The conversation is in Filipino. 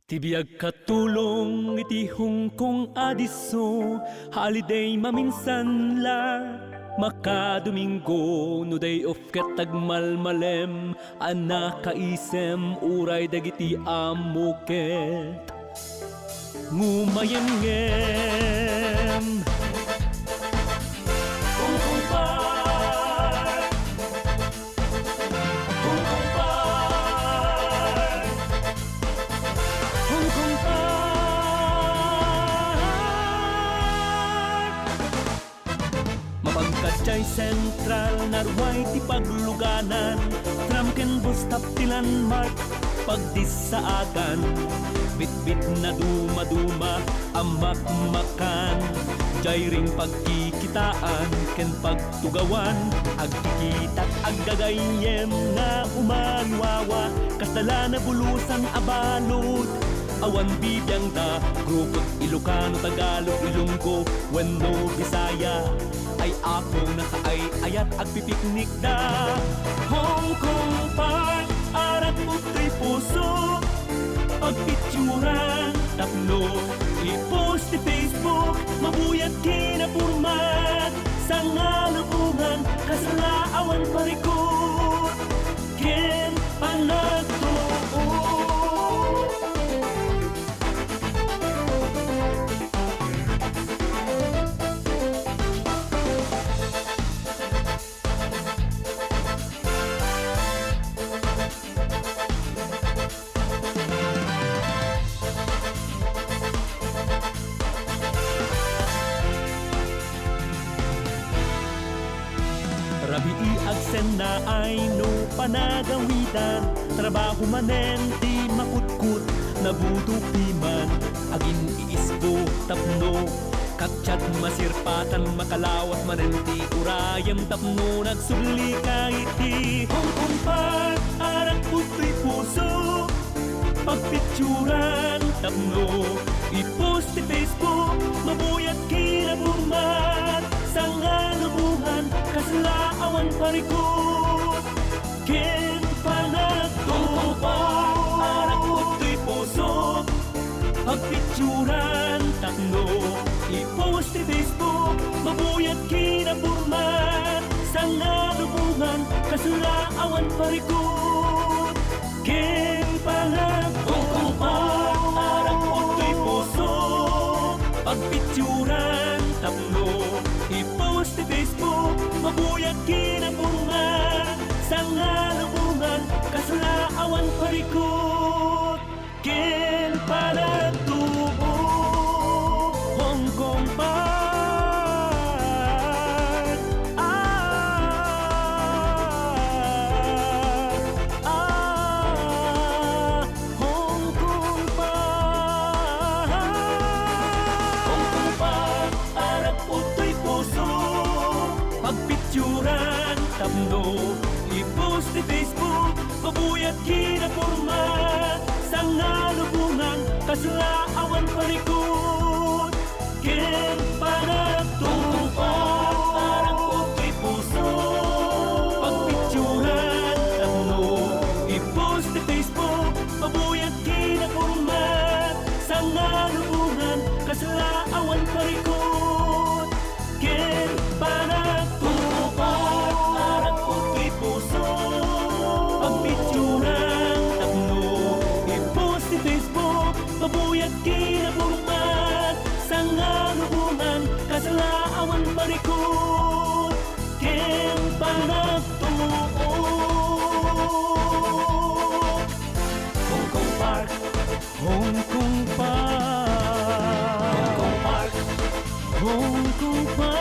Tibiyag katulong iti Hong Kong adiso, holiday maminsan la. Makadomingo no day of ket tagmalmalem, anak kaisem uray dagiti amuket. Ngumayengem Hong Kong Park, Hong Kong Park, Hong Kong Park. Mapagkatsyay sentral narway ti pagluganan, tramken bus stop ti landmark pagdisaagan. Bit-bit na duma-duma amak-makan, jay ring pagkikitaan ken pagtugawan. Agkikitat aggagayem nga umaywawa, kasdala na bulusan abalot. Awan bibiyang da, grupot Ilocano, Tagalog, Ilonggo, wenno Bisaya, ay akong nakaay-ayat agpipiknik da. Hong Kong Park, arat uto'y puso, pagpicturan, tapno, i-post ti Facebook, mabuyat kinapurmat, sa ngalubungan, kasalaawan parikot, ken panagtuo. Rabii agsen na ay no panagawitan, trabaho manen ti makutkut, nabudupi man, agin iispo tapno, katsyat masirpatan makalawat manen ti urayam tapno, nagsubli kahit ti Hong Kong Park, arak puto'y puso, pagpicturan tapno, i-post ti Facebook, mabuyat kinapurmat, sa ngalubuhan, kasalaawan parikot, ken panagtuo. Arak uto'y puso, pagpicturan takno, i-post ti Facebook, mabuyat kinapurmat, sa ngalubuhan, kasalaawan parikot, ken panagtuo. Arak uto'y puso, pagpicturan takno, i-post ti Facebook, mabuyat kinapurmat, sa ngalubungan, kasalaawan parikot, ken panagtuo. Hong Kong Park, Hong Kong Park. Hong Kong Park, arak uto'y puso, pagpicturan tapno, i-post ti Facebook, mabuyat kinapurmat, sa ngalubungan, kasalaawan parikot, ken panagtuo. Arak uto'y puso, pagpicturan tapno, i-post ti Facebook, mabuyat kinapurmat, sa ngalubungan, kasalaawan parikot, ken panagtuo. Arak uto'y puso, pagpicturan tapno, i-post ti Facebook, mabuyat kinapurmat, sa ngalubungan, kasalaawan parikot, ken panagtuo. Hong Kong Park, Hong Kong Park, Hong Kong Park, Hong Kong Park.